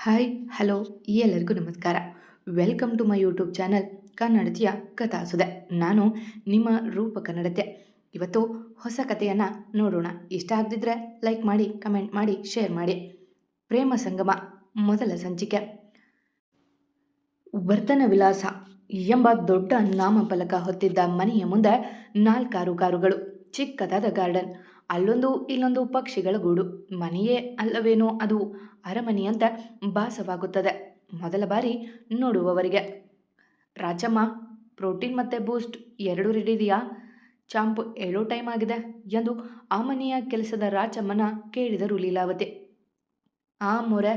Hi hello ಎಲ್ಲರಿಗೂ ನಮಸ್ಕಾರ. Welcome to my YouTube channel ಕನ್ನಡತಿಯ ಕಥಾಸುದೆ. ನಾನು ನಿಮ್ಮ ರೂಪ ಕನ್ನಡತೆ. ಇವತ್ತು ಹೊಸ ಕಥೆಯನ್ನು ನೋಡೋಣ. ಇಷ್ಟ ಆಗದಿದ್ದರೆ ಲೈಕ್ ಮಾಡಿ, ಕಮೆಂಟ್ ಮಾಡಿ, ಶೇರ್ ಮಾಡಿ. ಪ್ರೇಮ ಸಂಗಮ ಮೊದಲ ಸಂಚಿಕೆ. ವರ್ಧನ ವಿಲಾಸ ಎಂಬ ದೊಡ್ಡ ನಾಮಫಲಕ ಹೊತ್ತಿದ್ದ ಮನೆಯ ಮುಂದೆ 4 ಕಾರುಗಳು, ಚಿಕ್ಕದಾದ ಗಾರ್ಡನ್, ಅಲ್ಲೊಂದು ಇಲ್ಲೊಂದು ಪಕ್ಷಿಗಳ ಗೂಡು. ಮನೆಯೇ ಅಲ್ಲವೇನೋ ಅದು ಅರಮನೆಯಂತೆ ಭಾಸವಾಗುತ್ತದೆ ಮೊದಲ ಬಾರಿ ನೋಡುವವರಿಗೆ. ರಾಜಮ್ಮ, ಪ್ರೋಟೀನ್ ಮತ್ತು ಬೂಸ್ಟ್ ಎರಡೂ ರೆಡಿ ಇದೆಯಾ? ಚಾಂಪು ಹೇಳೋ ಟೈಮ್ ಆಗಿದೆ ಎಂದು ಆ ಮನೆಯ ಕೆಲಸದ ರಾಜಮ್ಮನ ಕೇಳಿದರು ಲೀಲಾವತಿ. ಆ ಮೊರೆ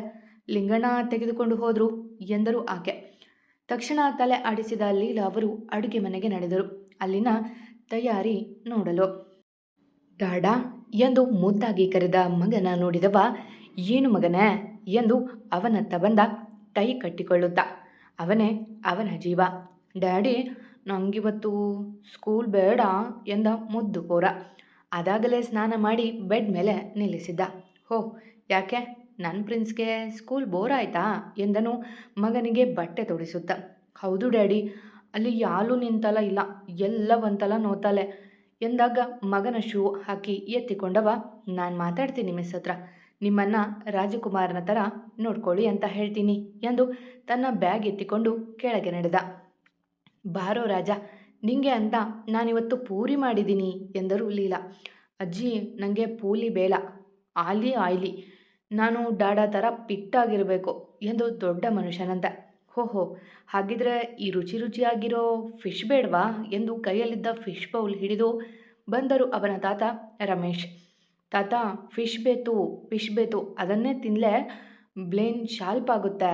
ಲಿಂಗಣ್ಣ ತೆಗೆದುಕೊಂಡು ಹೋದ್ರು ಎಂದರು ಆಕೆ. ತಕ್ಷಣ ತಲೆ ಆಡಿಸಿದ ಲೀಲಾ ಅವರು ಅಡುಗೆ ಮನೆಗೆ ನಡೆದರು, ಅಲ್ಲಿನ ತಯಾರಿ ನೋಡಲು. ಡಾಡಾ ಎಂದು ಮುದ್ದಾಗಿ ಕರೆದ ಮಗನ ನೋಡಿದವ, ಏನು ಮಗನೇ ಎಂದು ಅವನತ್ತ ಬಂದ, ಟೈ ಕಟ್ಟಿಕೊಳ್ಳುತ್ತಾ. ಅವನೇ ಅವನ ಜೀವ. ಡ್ಯಾಡಿ, ನಂಗಿವತ್ತು ಸ್ಕೂಲ್ ಬೇಡ ಎಂದ ಮುದ್ದು ಪೋರ. ಅದಾಗಲೇ ಸ್ನಾನ ಮಾಡಿ ಬೆಡ್ ಮೇಲೆ ನಿಲ್ಲಿಸಿದ್ದ. ಹೋ, ಯಾಕೆ ನನ್ನ ಪ್ರಿನ್ಸ್ಗೆ ಸ್ಕೂಲ್ ಬೋರ್ ಆಯ್ತಾ ಎಂದನು ಮಗನಿಗೆ ಬಟ್ಟೆ ತೊಡಿಸುತ್ತ. ಹೌದು ಡ್ಯಾಡಿ, ಅಲ್ಲಿ ಯಾಲೂ ನಿಂತಲ ಇಲ್ಲ, ಎಲ್ಲ ಒಂತಲ ನೋತಾಲೆ ಎಂದಾಗ ಮಗನ ಶೂ ಹಾಕಿ ಎತ್ತಿಕೊಂಡವ, ನಾನು ಮಾತಾಡ್ತೀನಿ ಮಿಸ್ ಹತ್ರ, ನಿಮ್ಮನ್ನು ರಾಜಕುಮಾರನ ಥರ ನೋಡ್ಕೊಳ್ಳಿ ಅಂತ ಹೇಳ್ತೀನಿ ಎಂದು ತನ್ನ ಬ್ಯಾಗ್ ಎತ್ತಿಕೊಂಡು ಕೆಳಗೆ ನಡೆದ. ಬಾರೋ ರಾಜ, ನಿಂಗೆ ಅಂತ ನಾನಿವತ್ತು ಪೂರಿ ಮಾಡಿದ್ದೀನಿ ಎಂದರು ಲೀಲಾ. ಅಜ್ಜಿ, ನನಗೆ ಪೂಲಿ ಬೇಡ, ಆಯ್ಲಿ, ನಾನು ಡಾಡಾ ಥರ ಪಿಟ್ಟಾಗಿರಬೇಕು ಎಂದು ದೊಡ್ಡ ಮನುಷ್ಯನಂತ. ಓಹೋ, ಹಾಗಿದ್ರೆ ಈ ರುಚಿಯಾಗಿರೋ ಫಿಶ್ ಬೇಡವಾ ಎಂದು ಕೈಯಲ್ಲಿದ್ದ ಫಿಶ್ ಬೌಲ್ ಹಿಡಿದು ಬಂದರು ಅವನ ತಾತ ರಮೇಶ್. ತಾತ, ಫಿಶ್ ಬೇಕು, ಅದನ್ನೇ ತಿನ್ನಲೇ ಬ್ಲೇನ್ ಶಾಲ್ಪಾಗುತ್ತೆ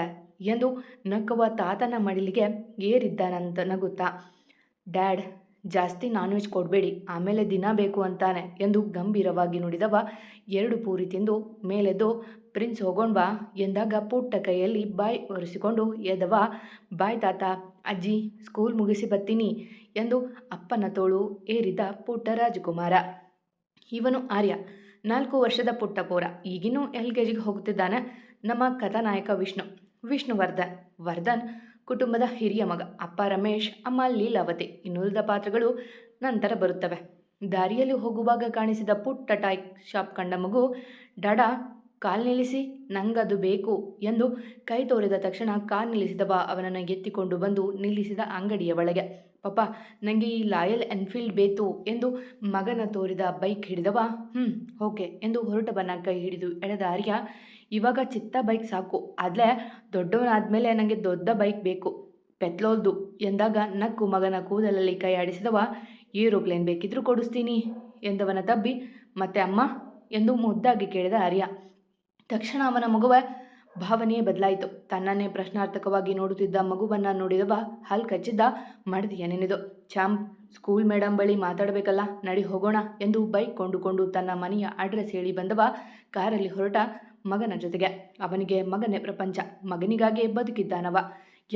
ಎಂದು ನಕ್ಕವ ತಾತನ ಮಡಿಲಿಗೆ ಏರಿದ್ದಾನಂತ ನಗುತ್ತಾ. ಡ್ಯಾಡ್, ಜಾಸ್ತಿ ನಾನ್ ವೆಜ್ ಕೊಡಬೇಡಿ, ಆಮೇಲೆ ದಿನ ಬೇಕು ಅಂತಾನೆ ಎಂದು ಗಂಭೀರವಾಗಿ ನುಡಿದವ 2 ಪೂರಿ ತಿಂದು ಮೇಲೆದ್ದು, ಪ್ರಿನ್ಸ್ ಹೋಗೋಣ್ವಾ ಎಂದಾಗ ಪುಟ್ಟ ಕೈಯಲ್ಲಿ ಬಾಯಿ ಒರೆಸಿಕೊಂಡು ಎದ್ದವ, ಬಾಯ್ ತಾತ, ಅಜ್ಜಿ ಸ್ಕೂಲ್ ಮುಗಿಸಿ ಬರ್ತೀನಿ ಎಂದು ಅಪ್ಪನ ತೋಳು ಏರಿದ ಪುಟ್ಟ ರಾಜಕುಮಾರ. ಇವನು ಆರ್ಯ, 4 ವರ್ಷದ ಪುಟ್ಟ ಪೋರ. ಈಗಿನ್ನೂ LKGಗೆ ಹೋಗುತ್ತಿದ್ದಾನೆ. ನಮ್ಮ ಕಥಾನಾಯಕ ವರ್ಧನ್ ಕುಟುಂಬದ ಹಿರಿಯ ಮಗ. ಅಪ್ಪ ರಮೇಶ್, ಅಮ್ಮ ಲೀಲಾವತಿ. ಇನ್ನುಳಿದ ಪಾತ್ರಗಳು ನಂತರ ಬರುತ್ತವೆ. ದಾರಿಯಲ್ಲಿ ಹೋಗುವಾಗ ಕಾಣಿಸಿದ ಪುಟ್ಟ ಟಾಯ್ ಶಾಪ್ ಕಂಡ ಮಗು, ಡಾಡಾ ಕಾಲ್ ನಿಲ್ಲಿಸಿ, ನಂಗದು ಬೇಕು ಎಂದು ಕೈ ತೋರಿದ ತಕ್ಷಣ ಕಾರ್ ನಿಲ್ಲಿಸಿದವ ಅವನನ್ನು ಎತ್ತಿಕೊಂಡು ಬಂದು ನಿಲ್ಲಿಸಿದ ಅಂಗಡಿಯ ಒಳಗೆ. ಪಾಪ, ನನಗೆ ಈ ಲಾಯಲ್ ಎನ್ಫೀಲ್ಡ್ ಬೇಕು ಎಂದು ಮಗನ ತೋರಿದ ಬೈಕ್ ಹಿಡಿದವ. ಓಕೆ ಎಂದು ಹೊರಟವನ ಕೈ ಹಿಡಿದು ಎಳೆದ ಆರ್ಯ, ಇವಾಗ ಚಿತ್ತ ಬೈಕ್ ಸಾಕು, ಆದರೆ ದೊಡ್ಡವನಾದ್ಮೇಲೆ ನನಗೆ ದೊಡ್ಡ ಬೈಕ್ ಬೇಕು, ಪೆಟ್ರೋಲ್ದು ಎಂದಾಗ ನಕ್ಕು ಮಗನ ಕೂದಲಲ್ಲಿ ಕೈ ಆಡಿಸಿದವ, ಏರೋಪ್ಲೇನ್ ಬೇಕಿದ್ರೂ ಕೊಡಿಸ್ತೀನಿ ಎಂದವನ ತಬ್ಬಿ, ಮತ್ತೆ ಅಮ್ಮ ಎಂದು ಮುದ್ದಾಗಿ ಕೇಳಿದ ಆರ್ಯ. ತಕ್ಷಣ ಅವನ ಮಗುವ ಭಾವನೆಯೇ ಬದಲಾಯಿತು. ತನ್ನನ್ನೇ ಪ್ರಶ್ನಾರ್ಥಕವಾಗಿ ನೋಡುತ್ತಿದ್ದ ಮಗುವನ್ನು ನೋಡಿದವ ಹಲ್ ಕಚ್ಚಿದ್ದ, ಮಡದಿಯ ನೆನೆದು. ಚಾಂಪ್, ಸ್ಕೂಲ್ ಮೇಡಮ್ ಬಳಿ ಮಾತಾಡಬೇಕಲ್ಲ, ನಡಿ ಹೋಗೋಣ ಎಂದು ಬೈಕ್ ಕೊಂಡುಕೊಂಡು ತನ್ನ ಮನೆಯ ಅಡ್ರೆಸ್ ಹೇಳಿ ಬಂದವ ಕಾರಲ್ಲಿ ಹೊರಟ ಮಗನ ಜೊತೆಗೆ. ಅವನಿಗೆ ಮಗನೇ ಪ್ರಪಂಚ, ಮಗನಿಗಾಗಿ ಬದುಕಿದ್ದಾನವ.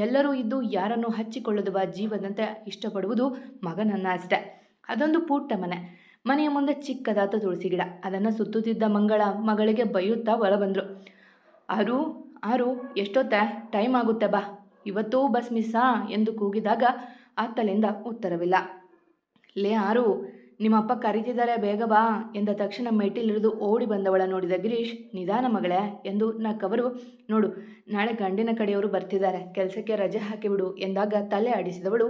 ಎಲ್ಲರೂ ಇದ್ದು ಯಾರನ್ನು ಹಚ್ಚಿಕೊಳ್ಳದವ ಜೀವದಂತೆ ಇಷ್ಟಪಡುವುದು ಮಗನನ್ನ ಅಷ್ಟೆ. ಅದೊಂದು ಪುಟ್ಟ ಮನೆಯ ಮುಂದೆ ಚಿಕ್ಕದಾದ ತುಳಸಿ ಗಿಡ. ಅದನ್ನು ಸುತ್ತುತ್ತಿದ್ದ ಮಗಳಿಗೆ ಬೈಯುತ್ತಾ ಒಳ ಬಂದರು. ಆರು, ಎಷ್ಟೊತ್ತೆ? ಟೈಮ್ ಆಗುತ್ತೆ ಬಾ. ಇವತ್ತೂ ಬಸ್ ಮಿಸ್ಸಾ ಎಂದು ಕೂಗಿದಾಗ ಅತ್ತಲಿಂದ ಉತ್ತರವಿಲ್ಲ. ಲೇ ಆರು, ನಿಮ್ಮಪ್ಪ ಕರೀತಿದ್ದಾರೆ, ಬೇಗ ಬಾ ಎಂದ ತಕ್ಷಣ ಮೆಟ್ಟಿಲಿಳಿದು ಓಡಿ ಬಂದವಳ ನೋಡಿದ ಗಿರೀಶ್, ನಿಧಾನ ಮಗಳೇ ಎಂದು ನಕ್ಕವರು, ನೋಡು ನಾಳೆ ಗಂಡಿನ ಕಡೆಯವರು ಬರ್ತಿದ್ದಾರೆ, ಕೆಲಸಕ್ಕೆ ರಜೆ ಹಾಕಿಬಿಡು ಎಂದಾಗ ತಲೆ ಆಡಿಸಿದವಳು,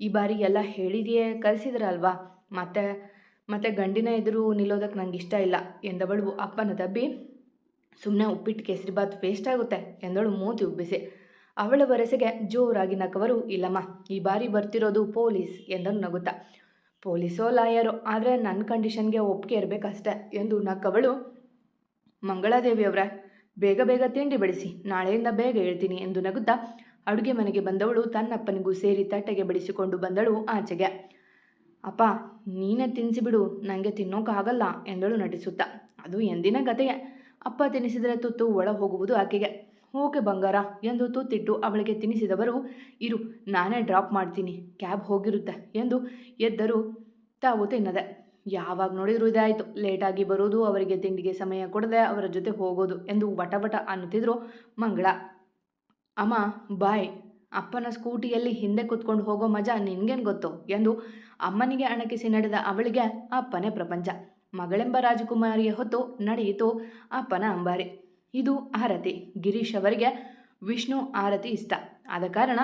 ಈ ಬಾರಿ ಎಲ್ಲ ಹೇಳಿದೆಯೇ ಕರೆಸಿದ್ರಲ್ವಾ, ಮತ್ತೆ ಗಂಡಿನ ಎದುರು ನಿಲ್ಲೋದಕ್ಕೆ ನಂಗೆ ಇಷ್ಟ ಇಲ್ಲ ಎಂದವಳು ಅಪ್ಪನ ತಬ್ಬಿ, ಸುಮ್ಮನೆ ಉಪ್ಪಿಟ್ಟು ಕೇಸರಿಬಾತ್ ವೇಸ್ಟ್ ಆಗುತ್ತೆ ಎಂದಳು ಮೂತಿ ಉಬ್ಬಿಸಿ. ಅವಳ ವರಸೆಗೆ ಜೋರಾಗಿ ನಕ್ಕವರು, ಇಲ್ಲಮ್ಮ, ಈ ಬಾರಿ ಬರ್ತಿರೋದು ಪೊಲೀಸ್ ಎಂದನು ನಗುತ್ತಾ. ಪೊಲೀಸೋ ಲಾಯರೋ, ಆದರೆ ನನ್ನ ಕಂಡೀಷನ್ಗೆ ಒಪ್ಪಿಗೆ ಇರಬೇಕಷ್ಟೆ ಎಂದು ನಕ್ಕವಳು. ಮಂಗಳಾದೇವಿಯವರೇ, ಬೇಗ ತಿಂಡಿ ಬಡಿಸಿ, ನಾಳೆಯಿಂದ ಬೇಗ ಹೇಳ್ತೀನಿ ಎಂದು ನಗುತ್ತಾ ಅಡುಗೆ ಮನೆಗೆ ಬಂದವಳು ತನ್ನಪ್ಪನಿಗೂ ಸೇರಿ ತಟ್ಟೆಗೆ ಬಡಿಸಿಕೊಂಡು ಬಂದಳು ಆಚೆಗೆ. ಅಪ್ಪ, ನೀನೇ ತಿನ್ನಿಸಿಬಿಡು, ನನಗೆ ತಿನ್ನೋಕ್ಕಾಗಲ್ಲ ಎಂದಳು ನಟಿಸುತ್ತಾ. ಅದು ಎಂದಿನ ಕತೆಯೇ. ಅಪ್ಪ ತಿನ್ನಿಸಿದರೆ ತುತ್ತು ಒಳ ಹೋಗುವುದು ಆಕೆಗೆ. ಓಕೆ ಬಂಗಾರ ಎಂದು ತುತ್ತಿಟ್ಟು ಅವಳಿಗೆ ತಿನ್ನಿಸಿದವರು, ಇರು ನಾನೇ ಡ್ರಾಪ್ ಮಾಡ್ತೀನಿ, ಕ್ಯಾಬ್ ಹೋಗಿರುತ್ತೆ ಎಂದು ಎದ್ದರು. ತಾವು ತಿನ್ನದೆ. ಯಾವಾಗ ನೋಡಿದರೂ ಇದಾಯಿತು, ಲೇಟಾಗಿ ಬರೋದು, ಅವರಿಗೆ ತಿಂಡಿಗೆ ಸಮಯ ಕೊಡದೆ ಅವರ ಜೊತೆ ಹೋಗೋದು ಎಂದು ವಟ ಅನ್ನುತ್ತಿದ್ರು ಮಂಗಳ. ಅಮ್ಮ ಬಾಯ್, ಅಪ್ಪನ ಸ್ಕೂಟಿಯಲ್ಲಿ ಹಿಂದೆ ಕೂತ್ಕೊಂಡು ಹೋಗೋ ಮಜಾ ನಿನ್ಗೇನು ಗೊತ್ತು ಎಂದು ಅಮ್ಮನಿಗೆ ಅಣಕಿಸಿ ನಡೆದ ಅವಳಿಗೆ ಅಪ್ಪನೇ ಪ್ರಪಂಚ. ಮಗಳೆಂಬ ರಾಜಕುಮಾರಿಯ ಹೊತ್ತು ನಡೆಯಿತು ಅಪ್ಪನ ಅಂಬಾರಿ. ಇದು ಆರತಿ. ಗಿರೀಶ್ ಅವರಿಗೆ ವಿಷ್ಣು ಆರತಿ ಇಷ್ಟ. ಆದ ಕಾರಣ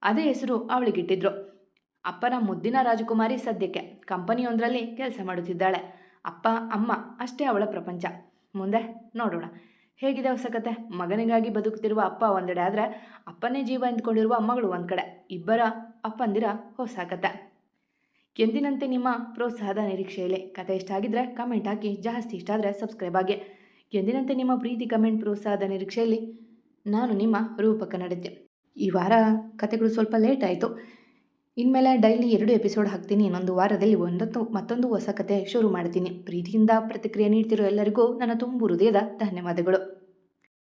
ಅದೇ ಹೆಸರು ಅವಳಿಗಿಟ್ಟಿದ್ರು. ಅಪ್ಪನ ಮುದ್ದಿನ ರಾಜಕುಮಾರಿ ಸದ್ಯಕ್ಕೆ ಕಂಪನಿಯೊಂದರಲ್ಲಿ ಕೆಲಸ ಮಾಡುತ್ತಿದ್ದಾಳೆ. ಅಪ್ಪ ಅಮ್ಮ ಅಷ್ಟೇ ಅವಳ ಪ್ರಪಂಚ. ಮುಂದೆ ನೋಡೋಣ ಹೇಗಿದೆ ಹೊಸ ಕತೆ. ಮಗನಿಗಾಗಿ ಬದುಕುತ್ತಿರುವ ಅಪ್ಪ ಒಂದೆಡೆ ಆದರೆ ಅಪ್ಪನೇ ಜೀವ ಎಂದುಕೊಂಡಿರುವ ಮಗಳು ಒಂದು ಕಡೆ. ಇಬ್ಬರ ಅಪ್ಪಂದಿರ ಹೊಸ ಕತೆ. ಎಂದಿನಂತೆ ನಿಮ್ಮ ಪ್ರೋತ್ಸಾಹದ ನಿರೀಕ್ಷೆಯಲ್ಲಿ. ಕತೆ ಇಷ್ಟ ಆಗಿದ್ರೆ ಕಮೆಂಟ್ ಹಾಕಿ, ಜಾಸ್ತಿ ಇಷ್ಟ ಆದರೆ ಸಬ್ಸ್ಕ್ರೈಬ್ ಆಗಿ. ಎಂದಿನಂತೆ ನಿಮ್ಮ ಪ್ರೀತಿ ಕಮೆಂಟ್ ಪ್ರೋತ್ಸಾಹದ ನಿರೀಕ್ಷೆಯಲ್ಲಿ ನಾನು ನಿಮ್ಮ ರೂಪಕ ನಡಿದ್ದೆ. ಈ ವಾರ ಕತೆಗಳು ಸ್ವಲ್ಪ ಲೇಟ್ ಆಯಿತು. ಇನ್ಮೇಲೆ ಡೈಲಿ 2 ಎಪಿಸೋಡ್ ಹಾಕ್ತೀನಿ. ಇನ್ನೊಂದು ವಾರದಲ್ಲಿ ಮತ್ತೊಂದು ಹೊಸ ಕತೆ ಶುರು ಮಾಡ್ತೀನಿ. ಪ್ರೀತಿಯಿಂದ ಪ್ರತಿಕ್ರಿಯೆ ನೀಡ್ತಿರೋ ಎಲ್ಲರಿಗೂ ನನ್ನ ತುಂಬು ಹೃದಯದ ಧನ್ಯವಾದಗಳು.